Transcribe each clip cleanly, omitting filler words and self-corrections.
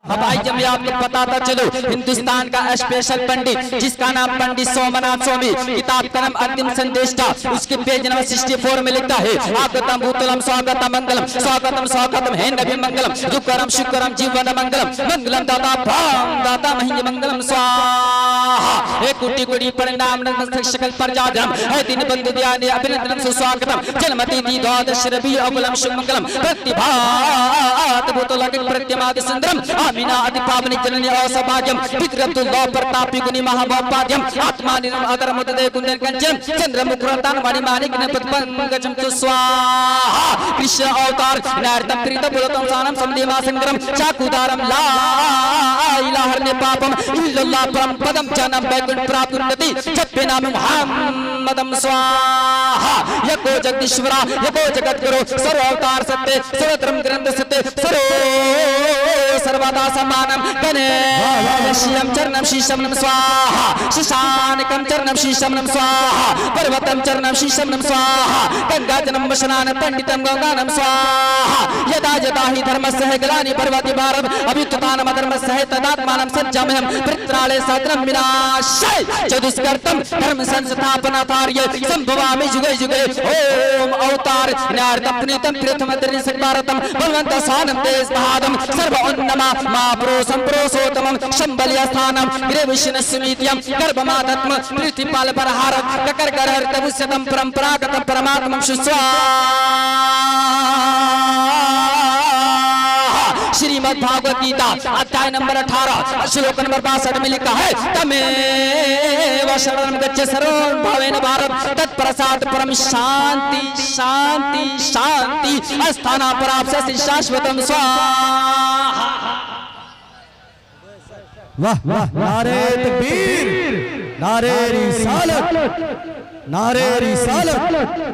अब आइए मैं आपको बताता चलो हिंदुस्तान का स्पेशल पंडित जिसका नाम पंडित सोमनाथ स्वामी, किताब का नाम अंतिम संदेष्टा, उसके पेज नंबर 64 में लिखता है आगतम भूतलम स्वागतम मंगलम स्वागतम स्वागतम है नबी मंगलम दुःखरम शुक्रम जीवन मंगलम मंगलम दाता भाम दाता मही मंगलम स्वाहा। हे कोटि कोटि प्रणाम सकल प्रजाजनम है दिन बंधु ध्यान अभिनंदनम सुस्वागतम जन्मति दी द्वादश रवि अवलम शुभ मंगलम प्रतिभात भूतलक प्रत्यमादि सुंदरम मीना अति पावनी जननी औसभाग्यम विक्रतुल्लाह प्रतापी गुणी महाभौपाद्यम आत्मानिरम अगरमुदय कुंदन कंचन चंद्रमुखरतान मणिमाणिक नपतपंकजम स्वाहा। कृष्ण अवतार नारदम प्रीत बुलतम सानम समदेवा संगरम चाकुदारम ला इलाहा हरने पापम इल्लल्लाह परम पदम जनम वैकुंठ प्राप्ति जपे नाम मुहम्मदम स्वाहा। यको जगदीश्वरा यको जगद्गुरु सर्व अवतार सत्य सर्वत्रम ग्रंथ सत्य सर्व सर्वदा समानम गणेशयं चरणं शीशं नम स्वाहा शशानकं चरणं शीशं नम स्वाहा पर्वतं चरणं शीशं नम स्वाहा गंगाजलं वशनान पंडितं गंगानं स्वाहा। यदा यदा हि धर्मस्य ग्लानि पर्वति भारत अभ्युत्थानम् अधर्मस्य तदात्मानं सज्जाम्यहं परित्राणे साधनं विनाशाय च दुष्कृतं धर्म संस्थापनार्थाय संभवामि जुगे जुगे। ओम अवतार नारदं प्रीतं प्रथमतरि सकभारतं बलवन्तं सानं तेजभादं सर्व नमा महापुरुषं पुरुषोत्तमं शंबल्यस्थानं गृहविष्णुस्मित्यं गर्भमादत्म पृथ्वीपाल परहारक ककरकरहर्तमुष्यतं परम्परागतं परमात्मं श्रीमद् भागवत गीता अध्याय नंबर 18 श्लोक नंबर 62 में लिखा है तमेव शरणं गच्छ सर्वं भावेन भारत तत्प्रसाद परम शांति शांति शांति अस्थाना पराप्स्यसि शाश्वतं स्वाहा। वाह वाह नारे तकबीर नारे रिसालत नारे रिसालत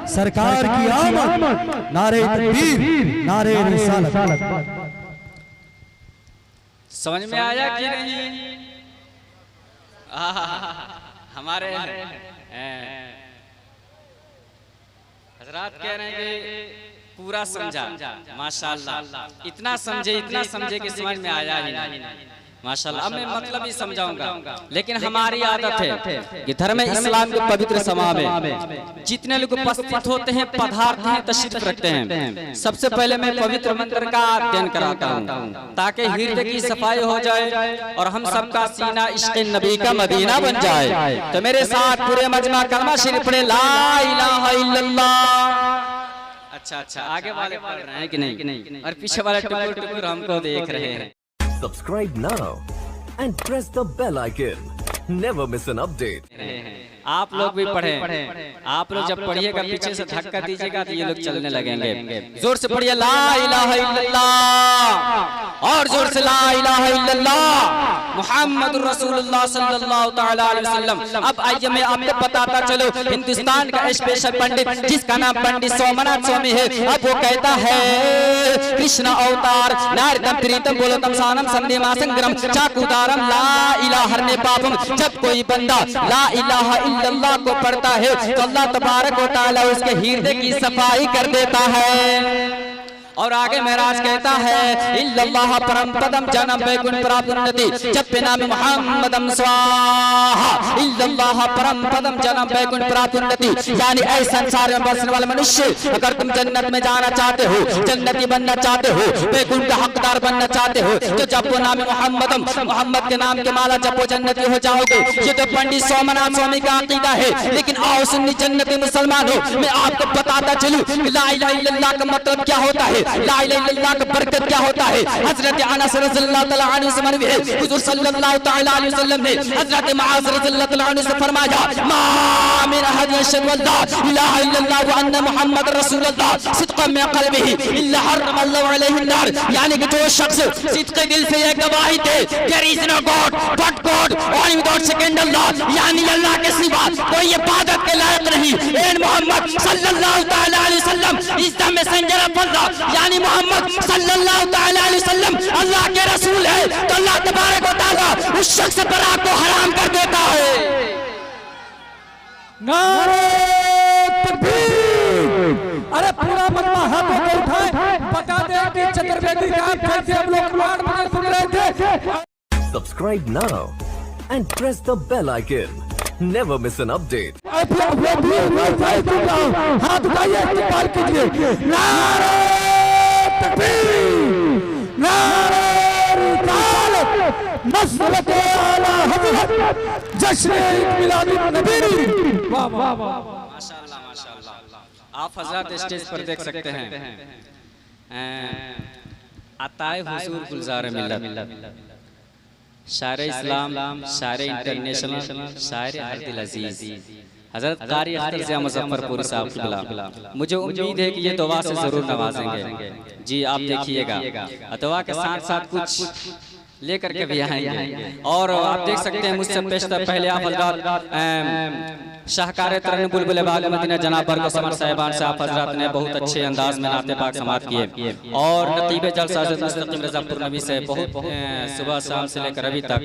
सरकार की आमद नारे तकबीर नारे रिसालत। समझ में आया कि नहीं? हमारे हजरात कह रहे हैं कि पूरा समझा माशाल्लाह, इतना समझे कि समझ में आया ही नहीं माशाल्लाह। अब मैं मतलब ही समझाऊंगा, लेकिन हमारी आदत है कि धर्म इस्लाम के पवित्र सभा में जितने लोग उपस्थित होते हैं पधारते हैं तशरीफ रखते हैं, सबसे पहले मैं पवित्र मंत्र का अध्ययन कराता हूँ ताकि हृदय की सफाई हो जाए और हम सबका सीना इश्क़ नबी का मदीना बन जाए। तो मेरे साथ पूरे मजमा कलमा शरीफ पढ़े ला इलाहा इल्लल्लाह। अच्छा आगे वाले पढ़ रहे हैं कि नहीं और पीछे वाले टुकुर हमको देख रहे हैं। Subscribe now and press the bell icon. Never miss an update. आप लोग भी पढ़ें। आप लोग जब पढ़िएगा पीछे से धक्का दीजिएगा तो ये लोग चलने लगेंगे। जोर से पढ़िए ला इलाहा इल्लल्लाह और जोर से ला इलाहा इल्लल्लाह मुहम्मदुर रसूलुल्लाह सल्लल्लाहु तआला अलैहि वसल्लम। अब आइए मैं आपको बताता चलो हिंदुस्तान का स्पेशल पंडित जिसका नाम पंडित सोमनाथ स्वामी है। अब वो कहता है कृष्ण अवतार नारदम प्रीतम बोलतम सानम संदेमा संग्रम चाकुदारम ला इलाहा हरने पापम। जब कोई बंदा ला इलाहा इल्लल्लाह को पढ़ता है तो अल्लाह तबारक व तआला उसके हृदय की सफाई कर देता है। और आगे महाराज कहता है इल्लल्लाह परम पदम जनम वैकुंठ प्राप्ति जपे नाम मुहम्मदम स्वाहा। इल्लल्लाह परम पदम जनम वैकुंठ प्राप्ति यानी ऐसे संसार में बसने वाले मनुष्य अगर तुम जन्नत में जाना चाहते हो, जन्नती बनना चाहते हो, वैकुंठ का हकदार बनना चाहते हो तो जपो नाम मुहम्मदम, मोहम्मद के नाम के माला जपो जन्नती हो जाओगे। ये तो पंडित सोमनाथ स्वामी का अकीदा है। लेकिन आओ सुन्नी जन्नती मुसलमान हो, मैं आपको बताता चलूं ला इलाहा इल्लल्लाह का मतलब क्या होता है, ला इलाहा इल्लल्लाह का बरकत क्या होता है। हजरत अनस रज़ियल्लाहु तआला अन्हु से मरवी है हुजूर सल्लल्लाहु तआला अलैहि वसल्लम ने हजरत मुआज़ रज़ियल्लाहु तआला अन्हु से फरमाया मा मिन अहदिन यशहदु अल्ला इलाहा इल्लल्लाह व अन्ना मुहम्मदुर रसूलुल्लाह सिद्क़न मिन क़ल्बिही इल्ला हर्रमल्लाहु अलैहि अन्नार। यानी कि जो शख्स सिद्क़े दिल से ये गवाही दे there is no god but God only without second Allah, यानी अल्लाह के सिवा कोई इबादत के लायक नहीं एंड मोहम्मद सल्लल्लाहु तआला अलैहि वसल्लम इज द मैसेंजर ऑफ अल्लाह। यानी मोहम्मद सल्लल्लाहु तआला अलैहि वसल्लम अल्लाह के रसूल है तो अल्लाह तबारक व तआला उस शख्स पर आपको हराम कर देता है। नारे तकबीर। अरे पूरा मजमा हाथों को उठाए बता दे कि बेटी का जैसे हम लोग 8 बजे सुन रहे थे। Subscribe now and press the bell icon. Never miss an update. हाथ उठाइए, इस्तेमाल कीजिए। नारे तकबीर, नारे रिसालत, मसलके आला हज़रत, जश्न ईद मिलादुन नबी। वाह वाह वाह, माशाअल्लाह माशाअल्लाह। आप हजरत स्टेज पर देख सकते हैं अताए हुजूर गुलजार मिल्लत, शायर इस्लाम, शायर इंटरनेशनल, शायर हर दिल अजीज हजरत कारी अख्तर ज़िया मुज़फ्फरपुरी साहब क़िबला, मुझे उम्मीद है कि ये दुआ से ज़रूर नवाजेंगे। जी आप देखिएगा, दुआ के साथ साथ कुछ लेकर के भी आएंगे। और आप देख सकते हैं मुझसे पेशतर पहले आप हजरत शाहकार तरन बुलबुल बाग मदीना जनाब बरकत समर साहिबान से आप हजरत ने बहुत अच्छे अंदाज में नाते पाक समात किए। और नतीबे जलसा मुस्तकीम रज़ा पुरनवी से बहुत सुबह शाम से लेकर अभी तक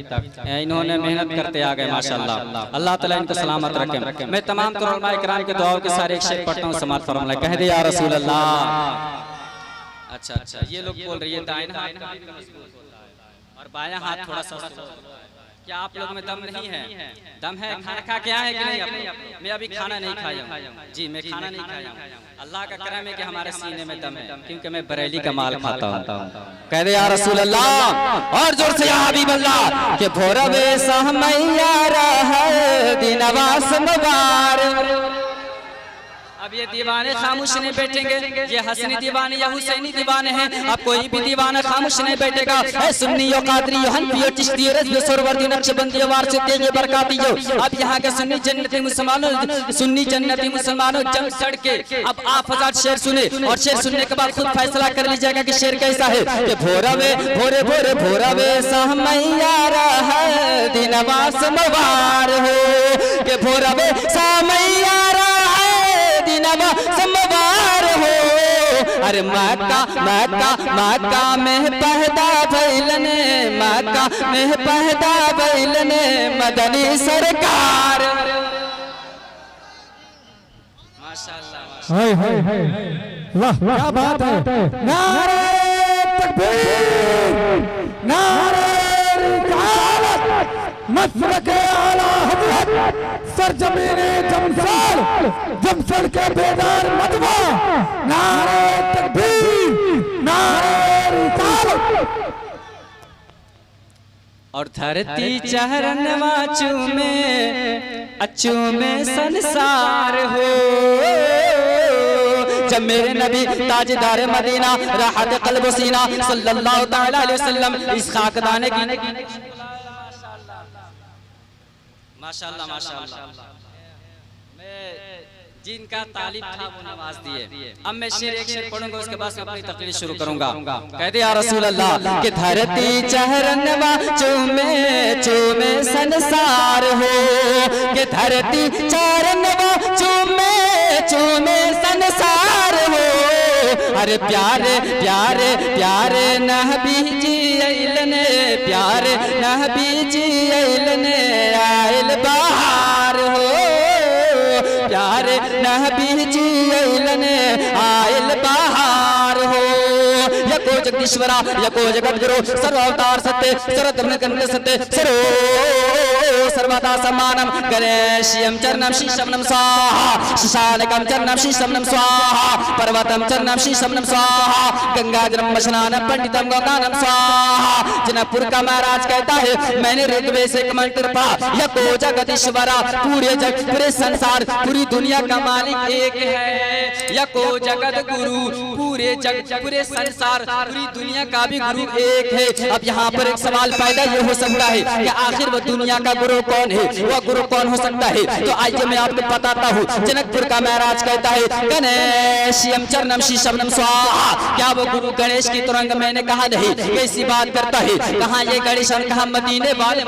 इन्होंने मेहनत करते आ गए माशाअल्लाह। अल्लाह ताला इनको सलामत रखे। मैं तमाम उलमा इकराम के दुआओं के सारे एक शेर पढ़ता हूँ, समात फरमाना, कह दे या रसूल अल्लाह। अच्छा अच्छा, ये लोग बोल रही है दाएं हाथ और बायां हाथ थोड़ा सा। क्या आप लोग में दम नहीं है? दम है? खाना खा के आए कि नहीं? मैं अभी खाना नहीं खाया हूँ जी, मैं खाना नहीं खाया हूँ। अल्लाह का करम है कि हमारे सीने में दम है, क्योंकि मैं बरेली का माल खाता हूँ। कह दे या रसूल अल्लाह, और जोर से या हबीब अल्लाह, के भोरवे सहमैया रहा दिनवास मुबारक। अब ये दीवाने खामोश नहीं बैठेंगे, ये हसनी दीवाने या हुसैनी दीवाने हैं। अब कोई भी दीवाना खामोश नहीं बैठेगा। है सुन्नी यो कादरी यो हनफी यो चिश्ती यो रज़वी सुरवर्दी नक्शबंदी यो वारसिती यो बरकाती यो। अब यहाँ के सुन्नी जन्नती मुसलमानों, सुन्नी जन्नती मुसलमानों जम चढ़ के अब आप हज़ार शेर सुने, और शेर सुनने के बाद खुद फैसला कर लीजिएगा कि शेर कैसा है। कि भोरवे भोरे भोरे भोरवे सहमैया रहा दिनवास मुबार हो, कि भोरवे सहमैया समवार हो। अरे माका में पैदा भइलने, माका में पैदा भइलने मदनी सरकार। माशाअल्लाह, हाय हाय हाय, वाह क्या बात है। नारे तकबीर, नारे रिसालत, मसलके आला हज़रत, सरजमीने जमशेद के बेदार मजमा। नारे तकबीर, नारे रिसालत। और धरती चरणवा चूमे अचूमे संसार हो, जब मेरे नबी ताजदार मदीना राहत क़ल्ब सीना सल्लल्लाहु तआला अलैहि वसल्लम इस खाकदाने की माशाअल्लाह माशाअल्लाह जिनका तालिब था वो नवाज दिए। अब मैं शेर एक शेर पढ़ूंगा, उसके बाद अपनी तकरीर शुरू करूंगा। कहते या रसूल अल्लाह, कि धरती चरणवा चूमे चूमे संसार हो, कि धरती चरणवा चूमे चूमे संसार हो। अरे प्यारे प्यारे प्यारे नबी जी अइलने, प्यारे नबी जी अइलने आइल बहार हो, प्यारे नबी जी अइलने आइल बहार हो। यको जगदीश्वरा यको जगद्गुरु सर्वावतार सत्य सर्वधर्म कंद सत्य सरो सर्वदा समानम गणेश्यम चरणम शीशमनम स्वाहा, शिशानकम चरणम शीशमनम स्वाहा, पर्वतम चरणम शीशमनम स्वाहा, गंगाजलम स्नानम पंडितम गंगानम स्वाहा। जनकपुर का महाराज कहता है मैंने ऋग्वेद से एक मंत्र पढ़ा, यको जगदीश्वरा, पूरे जग पूरे संसार पूरी दुनिया का मालिक एक है। यको जगत गुरु, पूरे जग पूरे संसार पूरी दुनिया का भी गुरु एक है। अब यहाँ पर एक सवाल पैदा ये हो सकता है कि आखिर वो दुनिया का गुरु कौन है, वह गुरु कौन हो सकता है? तो आइए मैं आपको बताता हूँ। जनकपुर का महाराज कहता है गणेश्यम चरणम शीशमनम स्वाहा, क्या वो गुरु गणेश की तुरंग मैंने कहा नहीं? कैसी बात करता है, कहाँ ये गणेश और कहाँ मदीने वाले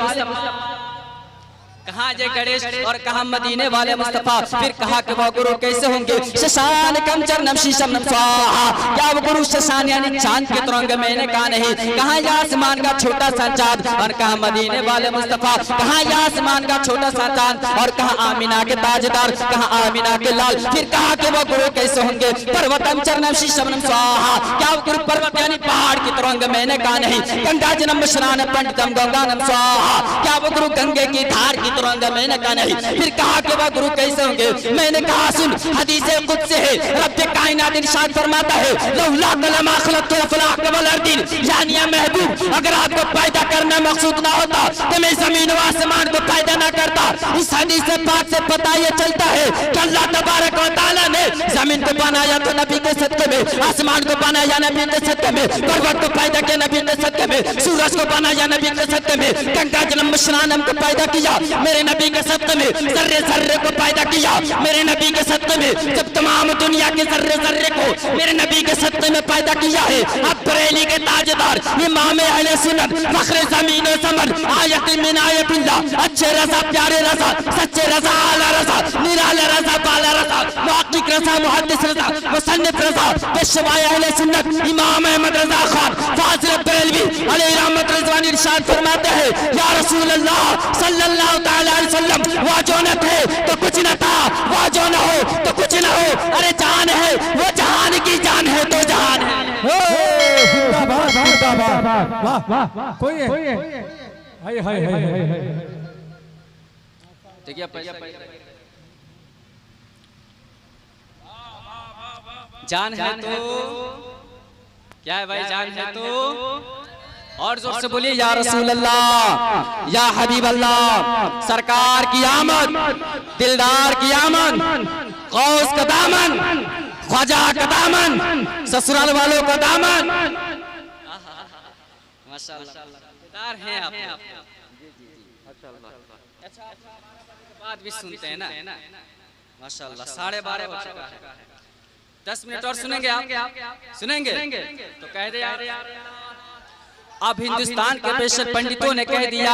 कहाँ जय गणेश और कहाँ मदीने वाले मुस्तफा। फिर कहा कि वो गुरु कैसे होंगे, शशान कम चरणम शीशम स्वाहा। क्या वो गुरु शशान यानी चांद के तुरंग, मैंने कहा नहीं। कहाँ ये आसमान का छोटा सा चांद और कहाँ मदीने वाले मुस्तफा। कहाँ ये आसमान का छोटा सा चांद और कहाँ आमीना के ताजदार, कहाँ आमीना के लाल। फिर कहा कि वो गुरु कैसे होंगे, पर्वतम चरणम शीशम स्वाहा। क्या वो गुरु पर्वत यानी पहाड़ की तुरंग, मैंने कहा नहीं। गंगा जन्म स्नान पंडितम गंगानम स्वाहा। क्या वो गुरु गंगे की धार की तुरंग, मैंने कहा नहीं। फिर कहा कि वह गुरु कैसे होंगे, मैंने कहा सुन हदीस खुद से है। रब कायनात इरशाद फरमाता है लौला कलमा खलक़तु फला कबल अर्दिन, यानी या महबूब अगर आपको पैदा करना मकसूद ना होता तो मैं जमीन और आसमान को पैदा ना करता। इस हदीस पाक से पता ये चलता है कि अल्लाह तबारक व तआला ने जमीन को बनाया तो नबी के सदके में, आसमान को बनाया नबी के सदके में, पर्वत को पैदा किया नबी के सदके में, सूरज को बनाया नबी के सदके में, गंगा जन्म स्नान को पैदा किया मेरे नबी के सदके में, जर्रे जर्रे को पैदा किया मेरे नबी के सदके में। जब तमाम दुनिया के जर्रे जर्रे को मेरे नबी के सदके में पैदा किया है। अब बरेली के ताजदार इमाम अहले सुन्नत फख्रे ज़मीन व ज़मन आयत मिन आयतिल्लाह, अच्छे रज़ा प्यारे रज़ा सच्चे रज़ा आला रज़ा निराला रज़ा बाला रज़ा मुहक्किक रज़ा मुहद्दिस रज़ा मुसन्निफ रज़ा पेशवाए अहले सुन्नत इमाम अहमद रज़ा खान फाज़िल बरेलवी अलैहि रहमत रिज़वान इरशाद फरमाते हैं या रसूल अल्लाह सल्लल्लाहु तआला अलैहि वसल्लम, वो जो न थे तो कुछ न था, वो जो न हो तो कुछ न हो। अरे जान है वो जहान की जान है तो जहान है। जिंदाबाद जिंदाबाद, वाह वाह वाह, कोई है हाय हाय हाय। जान है तो क्या है भाई, जान है तो और जोर से बोलिए या रसूल अल्लाह या हबीब अल्लाह। सरकार की आमद, दिलदार की आमद, गौस का दामन, ख्वाजा का दामन, ससुराल वालों का दामन। माशाअल्लाह हैं आप। अच्छा बात भी सुनते हैं ना माशाअल्लाह। 12:30 बज चुका है, 10 मिनट और सुनेंगे आप, सुनेंगे तो कह दे यार। अब हिंदुस्तान के बेशक पंडितों ने कह दिया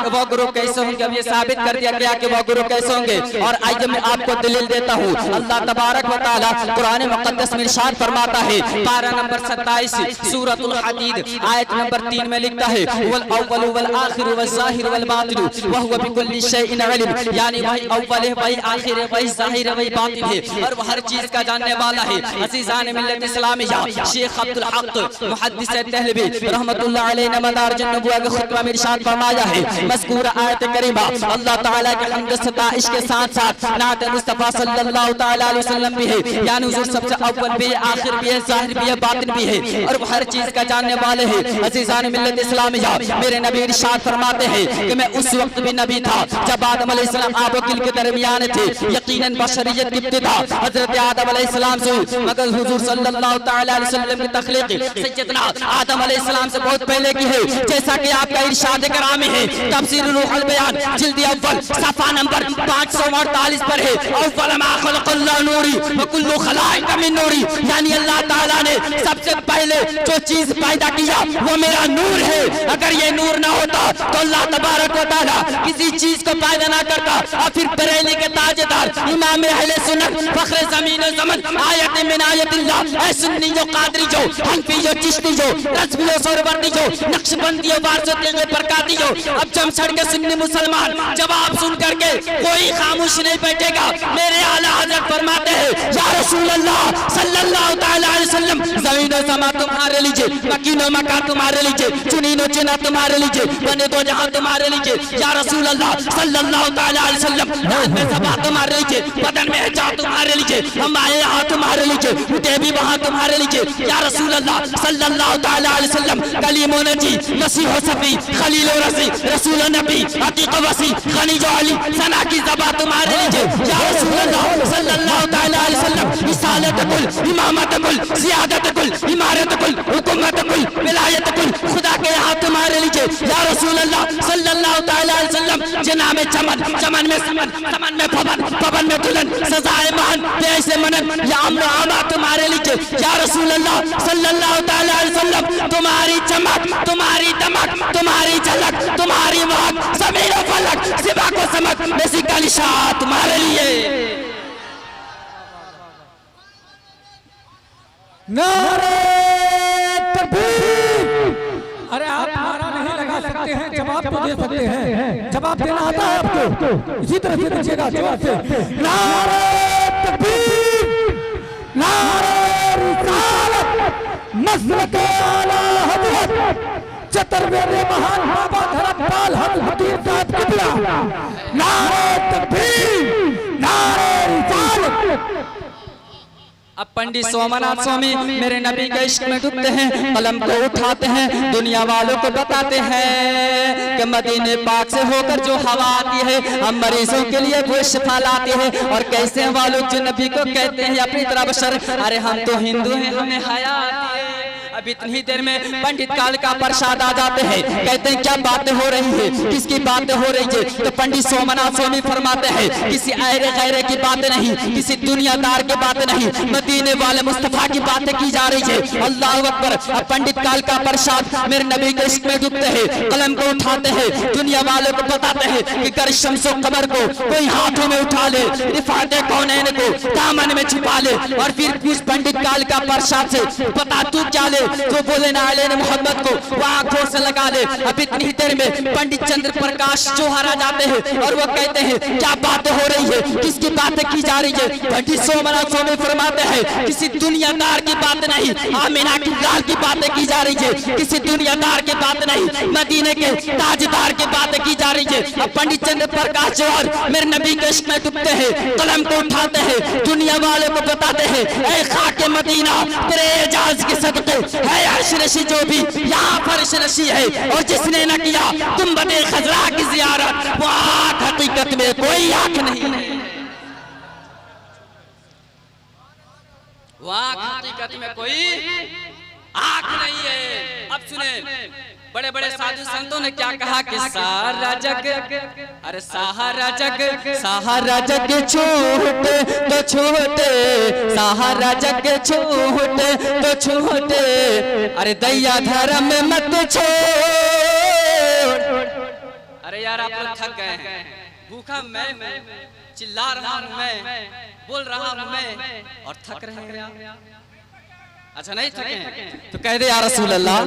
कि वो गुरु कैसे होंगे। अब ये साबित कर दिया गया कि वो गुरु कैसे होंगे। और आइए मैं आपको दलील देता हूँ। अल्लाह तबारक व तआला कुरान मुक़द्दस में इरशाद फरमाता है, पारा नंबर 27 सूरतुल हदीद आयत नंबर 3 में लिखता है वल अव्वल वल आखिर वल ज़ाहिर वल बातिन व हुवा बिकुल्लि शैइन अलीम, यानी वही अव्वल है, वही आखिर है, वही ज़ाहिर है, वही बातिन है और वह हर चीज का जानने वाला है। अज़ीज़ान मिल्लत इस्लामिया शेख अब्दुल हक मुहद्दिस देहलवी रहमतुल्लाह अलैहि ने मदारिज नबुव्वह के खुतबा में इरशाद फरमाया है मज़कूर आयत करीमा अल्लाह ताला के हम्द सताइश के साथ साथ नात मुस्तफा सल्लल्लाहु तआला अलैहि वसल्लम भी है, यानी हुजूर सबसे अव्वल भी है, आखिर भी है, ज़ाहिर भी है, बातिन भी है और वो हर चीज का जानने वाले हैं। अज़ीज़ान मिल्लत इस्लामिया मेरे नबी इरशाद फरमाते हैं कि मैं उस वक्त भी नबी था जब आदम अलैहिस्सलाम आब व किल के दरमियान थे। यकीनन बशरियत की इब्तिदा हजरत आदम अलैहिस्सलाम से हुई, मगर हुजूर सल्लल्लाहु तआला अलैहि वसल्लम की तख्लीक सैयदना आदम अलैहिस्सलाम से बहुत पहले की है। जैसा कि आपका इरशाद करामी है तफसीर रूहुल बयान जिल्द अव्वल सफा नंबर 548 पर है अव्वल मा खलक़ल्लाहु नूरी व कुल्लु खलाइक मिन नूरी, यानी अल्लाह ताला ने सबसे पहले जो चीज पैदा किया वो मेरा नूर है। अगर ये नूर ना होता तो अल्लाह तबारक व तआला किसी चीज को पैदा ना करता। और फिर बरेली के ताजदार इमाम अहले सुन्नत फख्रे ज़मीन व ज़मन आयत मिन आयतिल्लाह, ऐ सुन्नी जो कादरी जो हनफी जो चिश्ती जो रज़वी जो सोहरवर्दी जो नक्शबंदी वारसती बरकाती जो, अब जमशड़ के सुन्नी मुसलमान जवाब सुन करके कोई खामोश नहीं बैठेगा। मेरे आला हज़रत फरमाते हैं या रसूल अल्लाह सल्लल्लाहु तआला अलैहि वसल्लम, ज़मीन व समा तुम्हारे लीजिए, मकीनो मका तुम्हारे लीजिए, चुनीनो चुना तुम्हारे लीजिए, बने दो जहां तुम्हारे लीजिए। या रसूल अल्लाह सल्लल्लाहु तआला अलैहि वसल्लम, में सभा तुम्हारे लीजिए, बदन में हिजाब तुम्हारे लीजिए, हम आए यहाँ तुम्हारे लीजिए, उठे भी वहाँ तुम्हारे लीजिए। या रसूल अल्लाह सल्लल्लाहु तआला अलैहि वसल्लम, कलीम नजी मसीह सफी खलील रसी रसूल नबी अतीक वसी खनीज अली सना की ज़बा तुम्हारे लीजिए। या रसूल अल्लाह सल्लल्लाहु तआला अलैहि वसल्लम, रिसालत कुल, इमामत कुल, सियादत कुल, इमारत कुल, हुकूमत कुल, विलायत कुल, खुदा के यहाँ तुम्हारे लीजिए। या रसूल अल्लाह सल्लल्लाहु तआला अलैहि वसल्लम, जना में चमन, चमन में समन, समन में पवन, पवन में दुल्हन, सजाए महन, पैसे मनन, या अम्न आमा तुम्हारे लीजिए। या रसूल अल्लाह सल्लल्लाहु तआला अलैहि वसल्लम, तुम्हारी चमक, तुम्हारी दमक, तुम्हारी झलक, तुम्हारी महक, ज़मीन व फलक सिवा को अजमत ऐसी कालिशा तुम्हारे लिए। नारे तकबीर। अरे आप नारा नहीं लगा सकते हैं, जवाब तो दे सकते हैं। जवाब देना आता है आपको, इसी तरह से दीजिएगा जोर से। नारे तकबीर, नारे रिसालत, मसलक आला हज़रत चतुर्वेद महान बाबा धर्मपाल हकीम साहब किबला। नारे तकबीर, नारे रिसालत। अब पंडित सोमनाथ स्वामी मेरे नबी के इश्क में डूबते हैं, कलम को उठाते हैं, दुनिया वालों को बताते हैं कि मदीने पाक से होकर जो हवा आती है हम मरीजों के लिए वो शिफा लाती है। और कैसे वालों जो नबी को कहते हैं अपनी तरह बशर, अरे हम तो हिंदू हैं हमें हया आती है। अब इतनी देर में पंडित काल का प्रसाद आ जाते हैं, कहते हैं क्या बातें हो रही है, किसकी बातें हो रही है। तो पंडित सोमनाथ स्वामी फरमाते हैं किसी ऐरे गैरे की बातें नहीं, किसी दुनियादार की बातें नहीं, मदीने वाले मुस्तफा की बातें की जा रही है। अल्लाह अकबर। अब पंडित काल का प्रसाद मेरे नबी के इश्क में डूबते हैं, कलम को उठाते हैं, दुनिया वालों को बताते हैं कि कर शम्सो कमर को कोई हाथों में उठा ले, रिफाते कौनैन को दामन में छुपा ले। और फिर उस पंडित काल का प्रसाद से बता तू क्या ले, तो बोले ना आले मोहम्मद को वो आंखों से लगा ले। अब इतनी देर में पंडित चंद्र प्रकाश जोहर आ जाते हैं और वो कहते हैं क्या बातें हो रही है, किसकी बातें की जा रही है। पंडित सोमनाथ स्वामी फरमाते हैं किसी दुनियादार की बात नहीं, आमिना की लाल की बातें की जा रही है, किसी दुनियादार की बात नहीं, मदीने के ताजदार की बातें की जा रही है। अब पंडित चंद्र प्रकाश जोहर मेरे नबी के इश्क में डूबते हैं, कलम को उठाते हैं, दुनिया वालों को बताते हैं ऐ खाके मदीना तेरे एजाज के सदके है अर्श नशी जो भी यहाँ फर्श नशी है। और जिसने न किया गुंबदे खजरा की जियारत वो आँख हकीकत में कोई आँख नहीं, वो आँख हकीकत में कोई आँख नहीं है। अब सुने बड़े बड़े साधु संतों ने क्या कहा कि सारा जग, अरे सहारा जग छूटे तो छूटे, सहारा जग छूटे तो छूटे, अरे दैया धर्म में मत छोड़। अरे यार आप लोग थक गए हैं, भूखा मैं चिल्ला रहा हूँ मैं, बोल रहा हूँ मैं और थक रहे हैं। अच्छा नहीं थके तो कह दे या रसूल अल्लाह,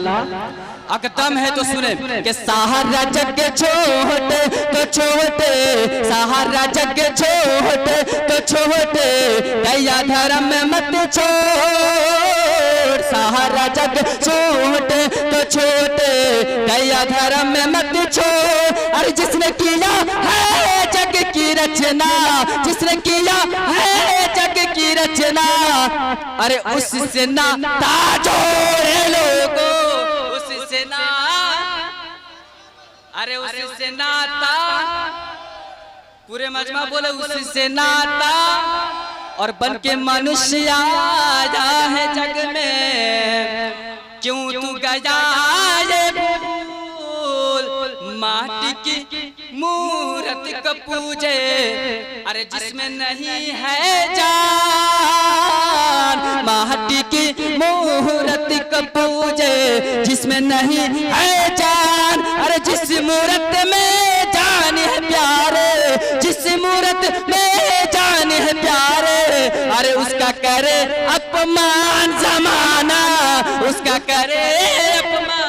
अगर दम है तो सुने कि सहारा जग छोटे तो छोटे, सहारा जग छोटे तो छोटे, दैया धर्म में मत छोड़। सहारा जग छोटे तो छोटे, दैया धर्म में मत छोड़। अरे जिसने किया है जग की रचना, जिसने किया है जग की रचना, अरे उससे ना जोड़े लोगो, उससे ना, अरे उससे नाता, पूरे मजमा बोले उससे नाता। और बन के मनुष्य आया है जग में, क्यों तू गया ये भूल, माटी की मूरत को पूजे, अरे जिसमें नहीं है जान, माटी की मूरत को पूजे जिसमें नहीं है जान। अरे जिस मूरत में जान है प्यारे, जिस मूरत में जान है प्यारे, अरे उसका करे अपमान जमाना, उसका करे अपमान।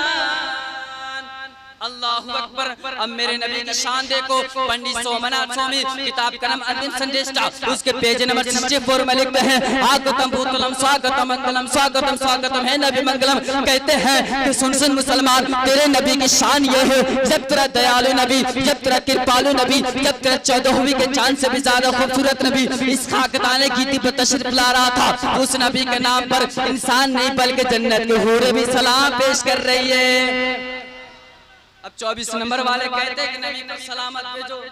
अल्लाहु अकबर। अब मेरे नबी की शान देखो, पंडित सोमनाथ स्वामी किताब का नाम अंतिम संदेश था, उसके पेज नंबर 64 में लिखते हैं आगतम भूतलम स्वागतम मंगलम, स्वागतम स्वागतम है नबी मंगलम। कहते हैं कि सुन सुन मुसलमान, तेरे नबी की शान ये है, जब तेरा दयालु नबी, जब तेरा कृपालु नबी, जब तेरा 14वीं के चांद से भी ज्यादा खूबसूरत नबी इस खाकदाने की दी पर तशरीफ ला रहा था, उस नबी के नाम पर इंसान नहीं बल्कि जन्नत के हूरें भी सलाम पेश कर रही है। अब 24 नंबर वाले कहते हैं कि नबी पर सलामत भेजो,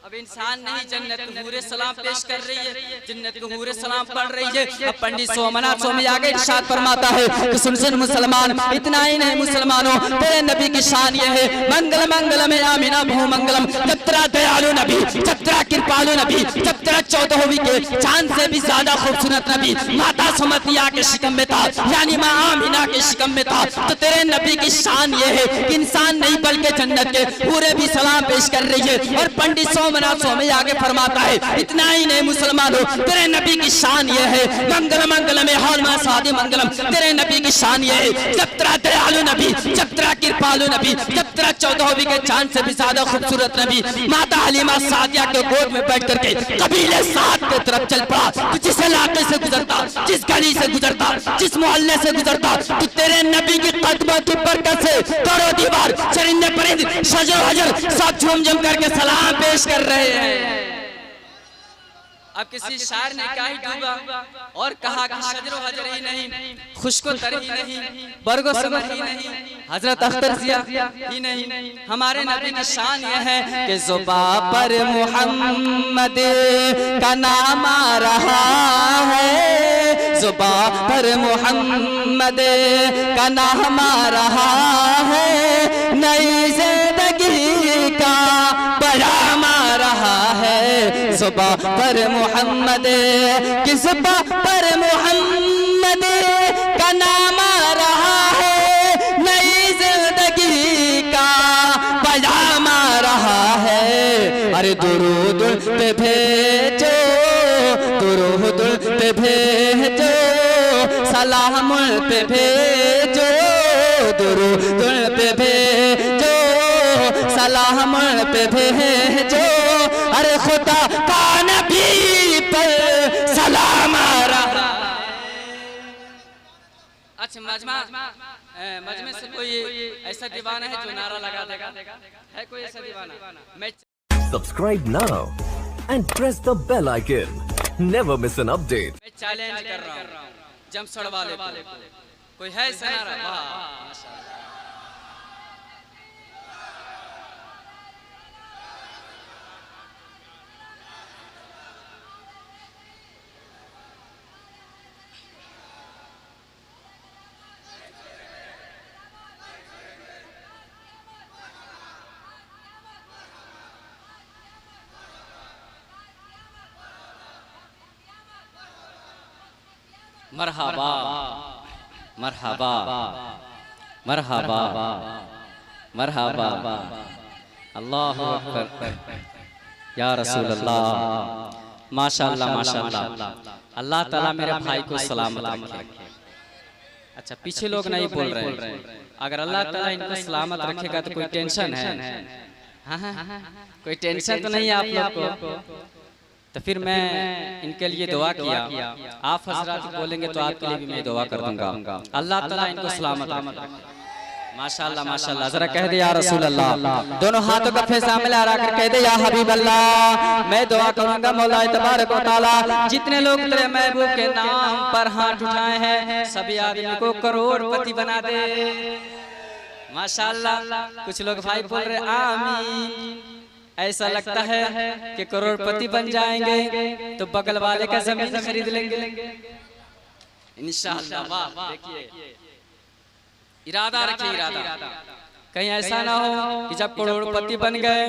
अब इंसान नहीं जन्नत को हूरे सलाम पेश कर रही है, जन्नत को हूरे सलाम पढ़ रही है। अब पंडित सोमनाथ स्वामी आगे इरशाद फरमाता है कि सुन सुन मुसलमान, इतना ही नहीं मुसलमानों, तेरे नबी की शान ये है, मंगल मंगलम आमिना बहु मंगलम, जब तेरा दयालु नबी, जब तेरा कृपालु नबी, जब तेरा 14वीं के चांद से भी ज्यादा खूबसूरत नबी माता सुमतिया के शिकम में था, यानी माँ आमिना के शिकम में था, तो तेरे नबी की शान ये है कि इंसान नहीं बल्कि जन्नत के हूरे भी सलाम पेश कर रही है। और पंडित मनासों में आगे फरमाता है, इतना ही नहीं मुसलमानों, तेरे नबी की शान ये है, मंगल मंगल में हॉल में सादे मंगलम, तेरे नबी की शान ये है, जब तेरा दयालु नबी, जब तेरा कृपालु नबी, जब तेरा 14वीं के चांद से भी ज्यादा खूबसूरत नबी माता हलीमा सादिया के गोद में बैठ करके कबीले साथ के तरफ चल पड़ा। तू जिस इलाके से गुजरता, जिस गली से गुजरता, जिस मोहल्ले से गुजरता, तू तेरे नबी की कदमों की बरकत से करो दीवार चरिंदे परिंद शजर हजर सब झूम झूम करके सलाम पेश कर रहे हैं। अब किसी शायर ने कहा ही डूबा और कहा कि शजरो हजर ही नहीं, खुशको तर ही नहीं, बरगो समर ही नहीं, हजरत अख्तर जिया ही नहीं। हमारे नबी की शान यह है कि ज़ुबा पर मोहम्मद का नाम आ रहा है, ज़ुबा पर मोहम्मद का नाम आ रहा है, नई जिंदगी का पैगाम आ रहा है। ज़ुबा पर मोहम्मद की ज़ुबा पर मोहम्मद का नाम आ रहा है, नई जिंदगी का पैगाम आ रहा है। अरे दुरूद पे भेजो, दुरूद पे भेजो, सलाम पे भेजो, दुरूद पे भेजो, सलाम पे भेजो, अरे खुदा का नबी पर सलाम आ रहा। अच्छा मजमे से कोई ऐसा दीवाना है जो नारा लगा देगा? है कोई ऐसा दीवाना? मैं Subscribe now and press the bell icon. Never miss an update. मैं चैलेंज कर रहा हूँ जमसड़ वाले को, कोई है ऐसा नारा? वाह मरहबा मरहबा मरहबा मरहबा, अल्लाहु अकबर, या रसूल अल्लाह, माशाअल्लाह माशाअल्लाह। अल्लाह ताला मेरे भाई को सलामत रखे। अच्छा पीछे लोग नहीं बोल रहे, अगर अल्लाह ताला इनको सलामत रखेगा तो कोई टेंशन है? हाँ कोई टेंशन तो नहीं है आप लोग को? तो फिर मैं इनके लिए दुआ किया, आप हजरात बोलेंगे तो आपके लिए भी मैं दुआ कर दूंगा। अल्लाह ताला इनको सलामत रखे। माशाअल्लाह माशाअल्लाह। जरा कह दे या रसूल अल्लाह, दोनों हाथों का फैसा मिला कर कह दे या हबीब अल्लाह। मैं दुआ करूंगा मौला तबारक व तआला जितने लोग तेरे महबूब के नाम पर हाथ उठाए हैं सभी आदमी को करोड़पति बना दे। माशाअल्लाह। कुछ लोग भाई बोल रहे आमीन। ऐसा लगता है कि करोड़पति बन जाएंगे तो बगल वाले का जमीन खरीद लेंगे इंशाअल्लाह। वाह देखिए इरादा रखिए, इरादा कहीं ऐसा ना हो कि जब करोड़पति बन गए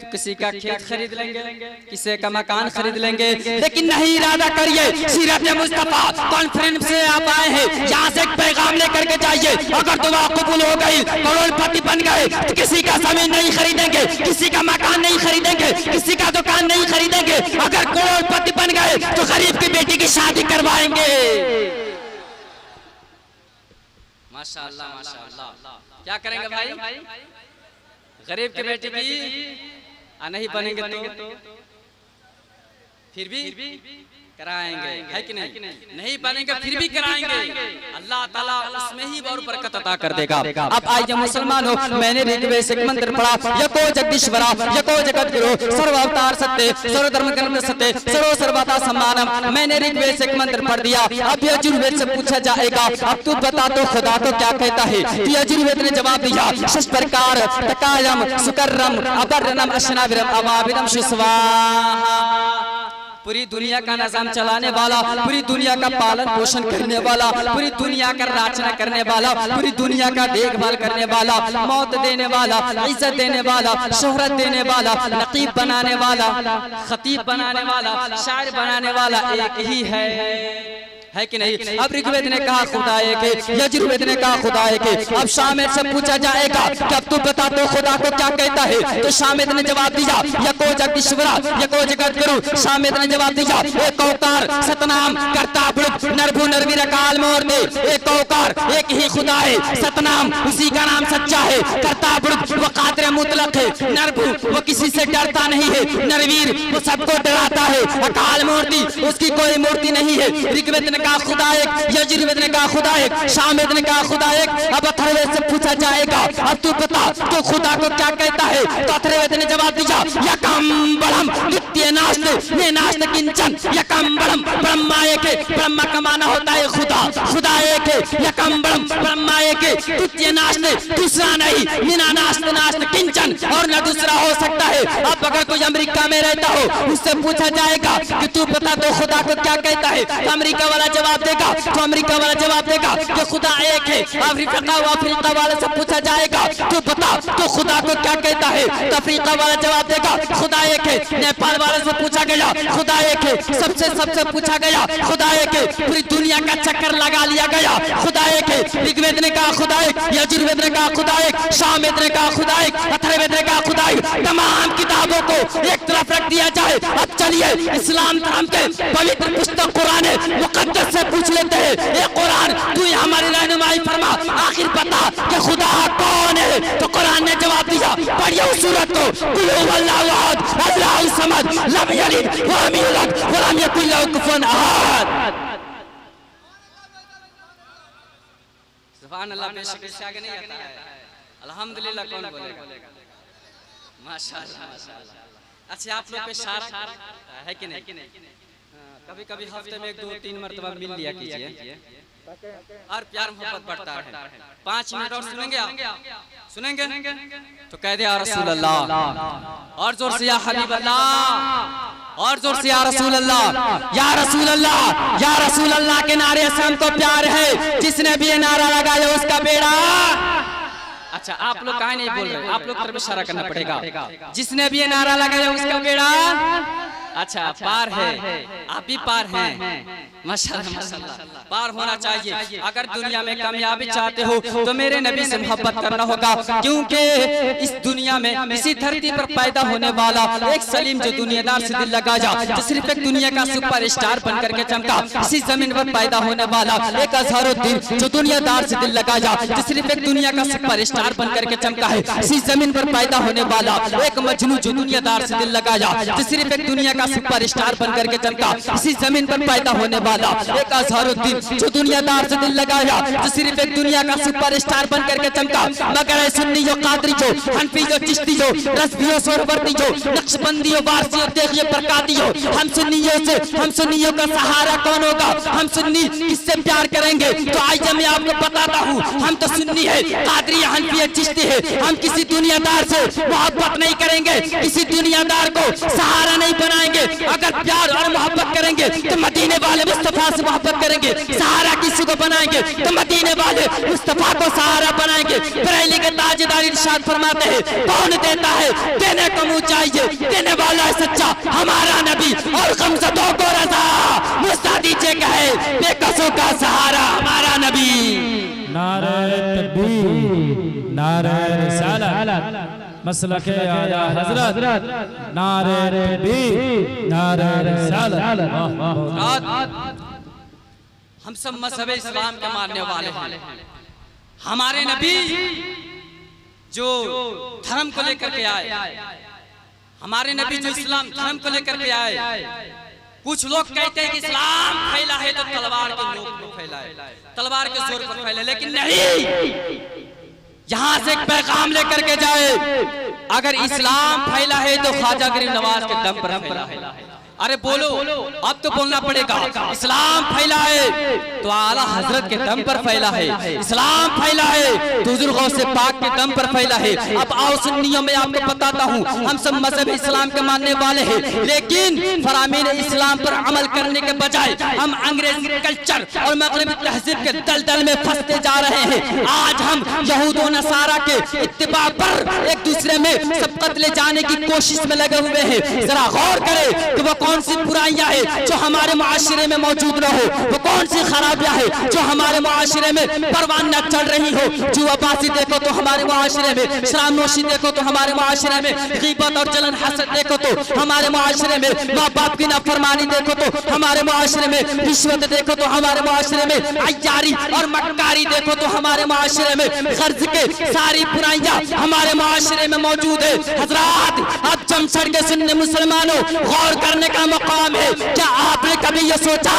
तो किसी का खेत खरीद लेंगे, किसी का मकान खरीद लेंगे। लेकिन नहीं, इरादा करिए सीरत मुस्तफा कॉन्फ्रेंस से आप आए हैं, यहाँ से एक पैगाम लेकर के जाइए। अगर दुआ कबूल हो गई, करोड़पति बन गए तो किसी का जमीन नहीं खरीदेंगे, किसी का मकान नहीं खरीदेंगे, किसी का दुकान नहीं खरीदेंगे। अगर करोड़पति बन गए तो गरीब की बेटी की शादी करवाएंगे। माशाअल्लाह माशाअल्लाह। क्या करेंगे भाई? गरीब के बेटे की नहीं बनेंगे तो फिर भी कराएंगे, है कि नहीं? नहीं बनेंगे फिर भी कराएंगे। अल्लाह ताला उसमें ही बहुत बरकत अता कर देगा। अब आइए मुसलमानों, मैंने ऋग्वेद से मंत्र पढ़ा, यको जगदीश्वरा यको जगत गुरु सर्व अवतार सत्य सर्व धर्म ग्रंथ सत्य सर्व सर्वदा सम्मानम। मैंने ऋग्वेद से मंत्र पढ़ दिया। अब यजुर्वेद से पूछा जाएगा अब तू बता तो खुदा तो क्या कहता है? तो यजुर्वेद ने जवाब दिया शश प्रकार तकायम सुकर्रम अबर्रनम अशनाविरम अवाविरम शिस्वाहा। पूरी दुनिया का निजाम चलाने वाला, पूरी दुनिया का पालन पोषण करने वाला, पूरी दुनिया का रचना करने वाला, पूरी दुनिया का देखभाल करने वाला, मौत देने वाला, इज्जत देने वाला, शोहरत देने वाला, नकीब बनाने वाला, खतीब बनाने वाला, शायर बनाने वाला एक ही है है कि नहीं? अब ऋग्वेद ने कहा खुदा एक है, यजुर्वेद ने कहा खुदा एक है। अब शामेद से पूछा जाएगा कि अब तू बता तो खुदा को क्या कहता है? तो शामेद ने जवाब दिया यको जगदीश्वरा यको जगत गुरु। शामेद ने जवाब दिया एक ओंकार सतनाम कर्ता बुड़क नरभु नरवीर अकाल मूर्ति। एक ओंकार एक ही खुदा है, सतनाम उसी का नाम सच्चा है, कर्ता बुड़क वो कादिर मुतलक है, नरभु वो किसी से डरता नहीं है, नरवीर वो सबको डराता है, अकाल मूर्ति उसकी कोई मूर्ति नहीं है। ऋग्वेद ने कहा खुदा एक, यजुर्वेद ने कहा खुदा एक, सामवेद ने कहा खुदा एक। अब अथर्ववेद से पूछा जाएगा अब तू बता तो खुदा को क्या कहता है? तो अथर्ववेद ने जवाब दिया यकम बलम नित्य नास्त ने नास्त किंचन। यकम बलम ब्रह्मा एक है, ब्रह्मा का माना होता है खुदा, खुदा एक है। यकम बलम ब्रह्मा एक है, नित्य नास्त दूसरा नहीं, निना नास्त नास्त किंचन और न दूसरा हो सकता है। अब अगर कोई अमेरिका में रहता हो उससे पूछा जाएगा कि तू बता तो खुदा को क्या कहता है? तो अमेरिका वाला जवाब देगा, तो अमेरिका वाला जवाब देगा कि खुदा एक है। अफ्रीका वाले से पूछा जाएगा तू बता तो खुदा को क्या कहता है? तो अफ्रीका वाला जवाब देगा खुदा एक है। नेपाल वाले से पूछा गया खुदा एक है, सबसे पूछा गया खुदा एक है, पूरी दुनिया का चक्कर लगा लिया गया खुदा एक है। ऋग्वेद ने कहा खुदा एक, यजुर्वेद ने कहा खुदा एक, सामवेद ने कहा खुदा एक, अथर्ववेद ने कहा खुदा एक। तमाम किताबों को एक तरफ रख दिया जाए। अब चलिए इस्लाम धर्म के पवित्र पुस्तक कुरान मुकद्दस से पूछ लेते हैं, ये कुरान तू हमारी रहनुमाई फरमा, आखिर बता कि खुदा कौन है? तो कुरान ने जवाब दिया, पढ़िए उस सूरत को, कुल हुवल्लाहु अहद अल्लाहु समद लम यलिद व लम यूलद व लम यकुल लहु कुफुवन अहद। सुभान अल्लाह, बेशक इससे आगे नहीं आता है। अल्हम्दुलिल्लाह कौन बोलेगा? माशाअल्लाह माशाअल्लाह। अच्छा आप लोग पे शार है कि नहीं? कभी कभी हफ्ते में 1-2-3 मरतबा मिल लिया कीजिए और प्यार मोहब्बत बढ़ता है। 5 मिनट और सुनेंगे तो कह दे या रसूल अल्लाह, और जोर से या हबीब अल्लाह, और जोर से या रसूल अल्लाह, या रसूल अल्लाह, या रसूल अल्लाह के नारे से हमको प्यार है। जिसने भी ये नारा लगाया उसका बेड़ा। अच्छा आप लोग काहे नहीं बोल रहे? आप लोग तरफ इशारा करना पड़ेगा। जिसने भी ये नारा लगाया उसका बेड़ा अच्छा पार है, आप भी पार हैं। माशाअल्लाह माशाअल्लाह, पार होना चाहिए। अगर दुनिया में कामयाबी चाहते हो तो मेरे नबी से मोहब्बत करना होगा, क्योंकि इस दुनिया में इसी धरती पर पैदा होने वाला एक सलीम जो दुनियादार से दिल लगाया, जो सिर्फ एक दुनिया का सुपर स्टार बन करके चमका। इसी जमीन पर पैदा होने वाला एक अजहरुद्दीन जो दुनियादार से दिल लगाया, जो सिर्फ एक दुनिया का सुपर स्टार बन करके चमका है। इसी जमीन पर पैदा होने वाला एक मजनू जो दुनियादार से दिल लगाया, जो सिर्फ एक दुनिया का सुपर स्टार बन करके चमका। इसी जमीन पर पैदा होने वाला एक अजहरुद्दीन जो दुनियादार से दिल लगाया, जो सिर्फ एक दुनिया का सुपर स्टार बन करके चमका। मगर सुन्नी जो कादरी जो हनफी जो चिश्ती जो रज़वियो सोहरवर्दी जो नक्शबंदियों वारसी देखिए बरकातियों, हम सुन्नियों का सहारा कौन होगा? हम सुन्नी किससे प्यार करेंगे? तो आइए मैं आपको बताता हूँ, हम तो सुन्नी है, कादरी हनफी चिश्ती है। हम किसी दुनियादार से मोहब्बत नहीं करेंगे, किसी दुनियादार को सहारा नहीं बनाएंगे। अगर प्यार और मोहब्बत करेंगे तो मदीने वाले मुस्तफा से मोहब्बत करेंगे। सहारा किसी को बनाएंगे तो मदीने वाले मुस्तफा को सहारा बनाएंगे। बरेली के ताजदार इरशाद फरमाते हैं, कौन देता है? देने को मुँह चाहिए, देने वाला है सच्चा हमारा नबी, और गमज़दों को रज़ा मुस्ता दीजिए कहे बेकसों का सहारा हमारा नबी। नारे तकबीर, नारे रिसालत, मसलके आला हजरत, नारे तकबीर, नारे रिसालत। हम सब मज़हब इस्लाम के मानने वाले हैं। हमारे नबी जो धर्म को लेकर के आए, हमारे नबी जो इस्लाम धर्म को लेकर के आए। कुछ लोग कहते हैं कि इस्लाम फैला है तो तलवार के नोक पर फैला है, तलवार के जोर पर फैला, लेकिन नहीं, यहाँ से एक पैगाम लेकर के जाए। अगर इस्लाम फैला है तो ख्वाजा गरीब नवाज के दम पर फैला है। अरे बोलो, अब तो बोलना पड़ेगा। इस्लाम फैला है तो आला हजरत के दम पर फैला है। इस्लाम फैला है तो हुजूर गौसे पाक के दम पर फैला है। अब आओ सुन्नियों में आपको बताता हूँ, हम सब मजहब इस्लाम के मानने वाले हैं, लेकिन फरामीन इस्लाम पर अमल करने के बजाय हम अंग्रेजी कल्चर और मगरबी तहजीब के दलदल में फंसते जा रहे हैं। आज हम यहूद और नसारा के इत्तिबा पर एक दूसरे में सबकत ले जाने की कोशिश में लगे हुए हैं। जरा गौर करें कि वो कौन सी बुराइयां हैं जो हमारे मुआशरे में मौजूद न हो, वो कौन सी खराबियां है जो हमारे मुआशरे में परवाना चढ़ रही हो। जुआबाजी देखो तो हमारे मुआशरे में, शराब नोशी देखो तो हमारे मुआशरे में, गीबत और जलन हसद देखो तो हमारे मुआशरे में, माँ बाप की नाफरमानी देखो तो हमारे मुआशरे में, रिश्वत देखो तो हमारे मुआशरे में, अय्यारी और मक्कारी देखो तो हमारे मुआशरे में, कर्ज के सारी बुराइयां हमारे मुआशरे में मौजूद है। हजरात, अब जमशेद के सुन्नी मुसलमानों, गौर करने का मकाम है। क्या आपने कभी ये सोचा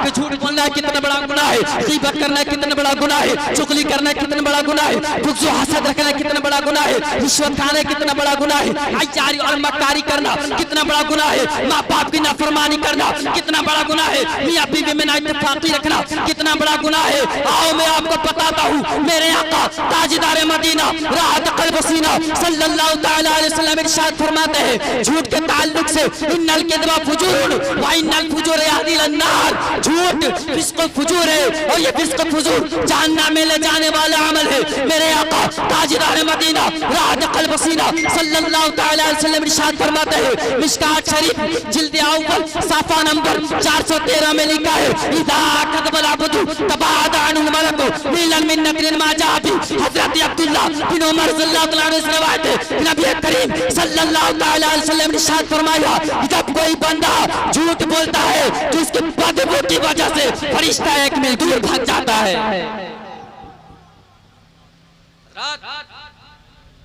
कि झूठ बोलना कितना बड़ा गुनाह है, गीबत करना कितना बड़ा गुनाह है, चुगली करना कितना बड़ा गुनाह है, बुग़्ज़ व हसद रखना कितना बड़ा गुनाह है, रिश्वत खाना कितना बड़ा गुनाह है, अय्यारी और मक्कारी करना कितना बड़ा गुनाह है, माँ बाप की नाफरमानी करना कितना बड़ा गुनाह है, मियाँ बीवी में नाइत्तेफाकी रखना कितना बड़ा गुनाह है। आओ मैं आपको बताता हूँ, मेरे आका ताजदार मदीना राहत क़ल्ब सीना सल्लल्लाहु तआला अलैहि वसल्लम इरशाद फरमाते हैं, झूठ के ताल्लुक से इन्नल किज़्ब फुजूर व इन्नल फुजूर यहदी इलन-नार, झूठ फिस्क फुजूर है और ये फिस्क फुजूर जहन्नम में ले जाने वाला अमल है। मेरे आका ताजदार मदीना राहत क़ल्ब सीना सल्लल्लाहु तआला अलैहि वसल्लम इरशाद फरमाते हैं, मिशकात शरीफ जिल्द अव्वल सफ़ा नंबर 413 में लिखा है, इज़ा कज़बल अब्दु तबाअदा अन्हुल मलकु मिलन मिन नकरिन मा जा बि। हज़रत अब्दुल्लाह बिन उमर रज़ियल्लाहु तआला अन्हु से रवायत है, नबी करीम सल्लल्लाहु तआला अलैहि वसल्लम ने इरशाद फरमाया, जब कोई बंदा झूठ बोलता है तो उसकी बदबू की वजह से फरिश्ता 1 मील दूर भाग जाता है।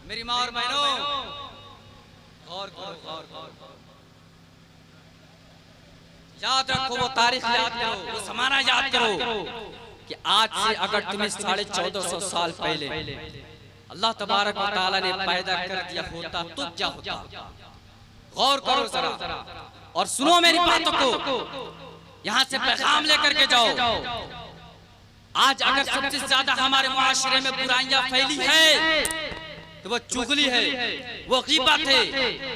मेरी माँ और बहनों, गौर करो, गौर करो, याद रखो, वो तारीख याद करो, वो ज़माना याद करो कि आज से अगर तुम्हें 1450 साल पहले अल्लाह तबारक व तआला ने पैदा कर दिया होता तो क्या होता। गौर करो जरा और सुनो मेरी बातों को, यहाँ से पैगाम लेकर के जाओ। आज अगर सबसे ज्यादा हमारे मुआशरे में बुराइयां फैली है तो वो चुगली है, वो गीबत है,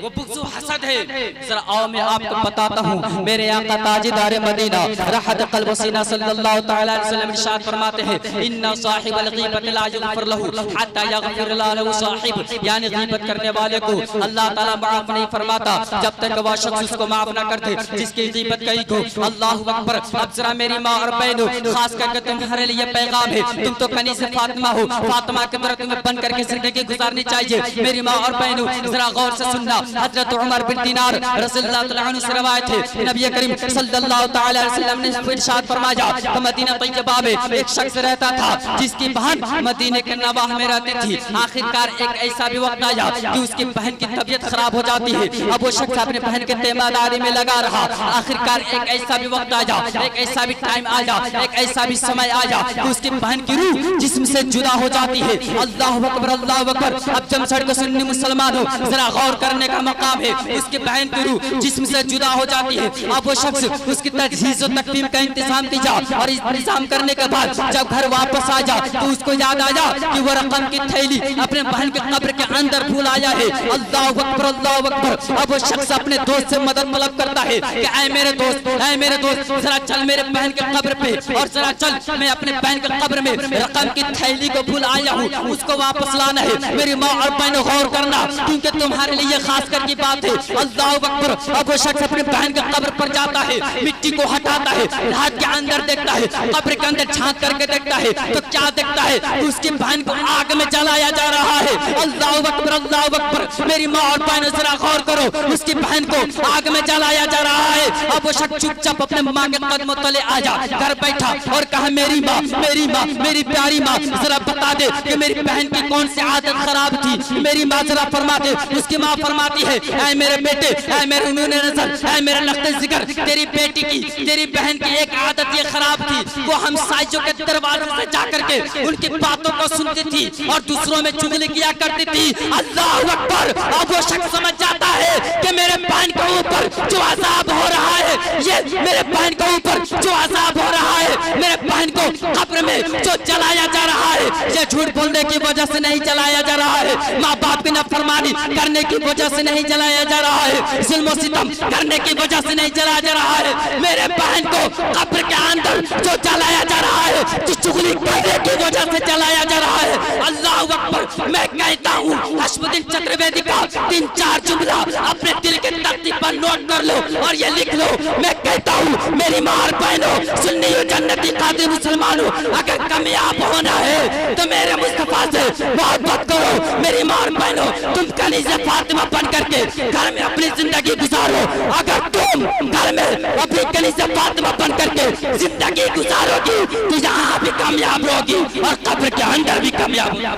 वो बुग़्ज़ व हसद है। जरा आओ मैं आपको बताता हूँ, मेरे आका ताजदार मदीना राहत क़ल्ब सीना सल्लल्लाहु तआला अलैहि वसल्लम इरशाद फरमाते हैं, इन्ना साहिबल गीबत ला युग़फ़र लहु हत्ता यग़फ़िर लहु साहिब, यानी गीबत करने वाले को अल्लाह ताला माफ नहीं फरमाता जब तक वह शख्स उसको माफ ना कर दे जिसकी गीबत कही को। अल्लाहु अकबर। अब जरा मेरी माँ और बहनों, खास करके तुम्हारे लिए पैगाम है, तुम तो कनीज़ फातिमा हो, फातिमा की तरह तुम्हें बन करके जिंदगी गुजारनी चाहिए। मेरी माँ और बहनों, जरा गौर से सुनना। हजरत उमर बिन दिनार रज़ियल्लाहु तआला अन्हु से रवायत है, नबी करीम सल्लल्लाहु तआला अलैहि वसल्लम ने इरशाद फरमाया कि मदीना तैयबा में एक शख्स रहता था जिसकी बहन मदीने के नवाह में रहती थी। आखिरकार एक ऐसा भी वक्त आया कि उसकी बहन की तबीयत खराब हो जाती है। अब वो शख्स अपने बहन के तीमारदारी में लगा रहा। आखिरकार एक ऐसा भी वक्त आया, एक ऐसा भी टाइम आया, एक ऐसा भी समय आया कि उसकी बहन की रूह जिस्म से जुदा हो जाती है। अल्लाहु अकबर, अल्लाहु अकबर। अब जमशेद के सुन्नी मुसलमानों, जरा गौर करने का मकाम है, उसकी बहन की रूह जिस्म से जुदा हो जाती है। अब वो शख्स उसकी तजहीज़ और तकफीन का इंतजाम किया और इंतजाम करने के बाद जब घर वापस आ जा तो उसको याद आया कि वो रकम की थैली अपने बहन के कब्र के अंदर भूल आया है। अल्लाहु अकबर, अल्लाहु अकबर। अब वो शख्स अपने दोस्त से मदद तलब करता है कि ऐ मेरे दोस्त, ऐ मेरे दोस्त, जरा चल मेरे बहन के कब्र पे और जरा चल, मैं अपने बहन के कब्र में रकम की थैली को भूल आया हूँ, उसको वापस लाना है। मेरी माँ और बहनों, गौर करना क्योंकि तुम्हारे लिए खास कर की बात है। अल्लाहु अकबर। अब वो शख्स अपने बहन के कब्र पर जाता है, मिट्टी को हटाता है, रात के अंदर देखता है, कब्र के अंदर झांक करके देखता है तो क्या देखता है कि उसकी बहन को आग में जलाया जा रहा है। अल्लाहु अकबर, अल्लाहु अकबर। मेरी माँ और बहनों, जरा गौर करो, उसकी बहन को आग में जलाया जा रहा है। अब वो शख्स चुपचाप अपने माँ के कदमों तले आ जा, घर बैठा और कहा, मेरी माँ, मेरी माँ, मेरी प्यारी माँ, जरा बता दे कि मेरी बहन की कौन सी आदत खराब थी। मेरी माँ जरा फरमा दे। उसकी माँ फरमाती है, ऐ मेरे बेटे, ऐ मेरे नूने नज़र, ऐ मेरे लख्ते जिगर, तेरी बेटी की, तेरी बहन की एक आदत ये खराब थी, वो हम साइजों के दरवाजे से जाकर के उनकी बातों को सुनती थी और दूसरों में चुगली किया करती थी। अल्लाहु अकबर। अब वो शख्स समझ जाता है कि मेरे बहन के ऊपर जो अज़ाब हो रहा है, ये मेरे बहन के ऊपर जो अज़ाब हो रहा है, मेरे बहन को कब्र में जो जलाया जा रहा है, ये झूठ बोलने की वजह से नहीं जलाया जा रहा है, माँ बाप की नाफरमानी करने की वजह से नहीं जलाया जा रहा है, जुल्म और सितम करने की वजह से नहीं जलाया जा रहा है, मेरे बहन को कब्र के अंदर जो जलाया जा रहा है, जो चुगली करने की वजह से जलाया जा रहा है। अल्लाहु अकबर। मैं कहता हूँ अशफुद्दीन चतुर्वेदी का 3-4 जुमला अपने दिल के तख्ती पर नोट कर लो और ये लिख लो। मैं कहता हूँ मेरी मार बहनों, सुन्नी हो, जन्नती, कादिर मुसलमानों, अगर कामयाब होना है तो मेरे मुस्तफा से मोहब्बत करो। मेरी मार बहनों, तुम कनीज़े फातिमा बन करके घर में अपनी जिंदगी गुजारो। अगर तुम घर में अपनी कनीज़े फातिमा बन करके जिंदगी गुजारोगी तो यहाँ भी कामयाब होगी और कब्र के अंदर भी कामयाब होगी।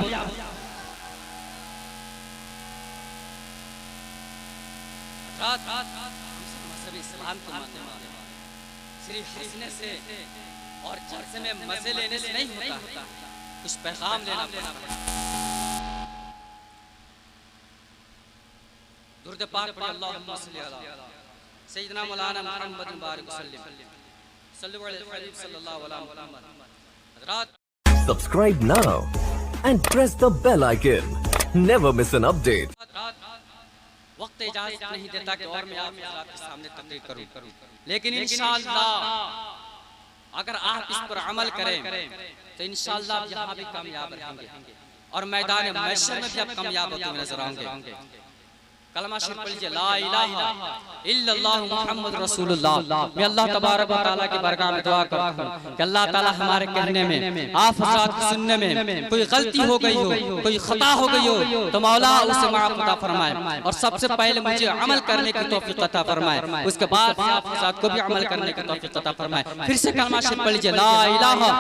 इस्लाम को मानने वाले सिर्फ हंसने से और जलसे में मजे लेने से नहीं होता, कुछ पैगाम लेना पड़ता है। दुरूद पाक पढ़िए, अल्लाहुम्मा सल्ली अला सय्यिदना मौलाना मुहम्मद बारिक वसल्लम सल्लल्लाहु अलैहि वसल्लम। Subscribe now and press the bell icon. Never miss an update. वक्त इजाजत नहीं देता कि और मैं आपके सामने तकरीर करूं, लेकिन इंशाअल्लाह अगर आप इस पर अमल करें तो इंशाअल्लाह आप यहाँ भी कामयाब रहेंगे और मैदान महशर में भी आप कामयाब होते हुए नजर आएंगे। कलमा शरीफ पढ़ लीजिए, ला इलाहा इल्लल्लाहु मुहम्मद रसूलुल्लाह। मैं अल्लाह तबारक व तआला की बारगाह में दुआ करता हूं कि अल्लाह ताला हमारे कहने में, आप हज़रात के सुनने में कोई गलती हो गई हो, कोई खता हो गई हो तो मौला उसे माफ अता फरमाए और सबसे पहले मुझे अमल करने की तौफीक अता फरमाए, उसके बाद आप हज़रात को भी अमल करने की तौफीक अता फरमाए। फिर से कलमा शरीफ पढ़ लीजिए, ला इलाहा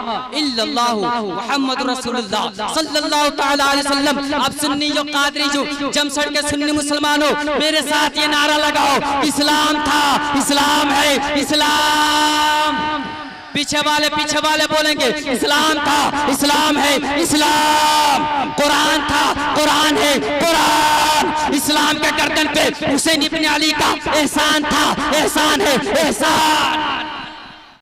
इल्लल्लाहु मुहम्मद रसूलुल्लाह सल्लल्लाहु तआला अलैहि वसल्लम। आप सुन्नी जो, कादरी जो, जमशेद के सुन्नी मुसलमान, मेरे साथ ये नारा लगाओ, इस्लाम था, इस्लाम है, इस्लाम। पीछे वाले बोलेंगे, इस्लाम था, इस्लाम है, इस्लाम। कुरान था, कुरान है, कुरान। इस्लाम के गर्दन पे हुसैन इब्न अली का एहसान था, एहसान है, एहसान।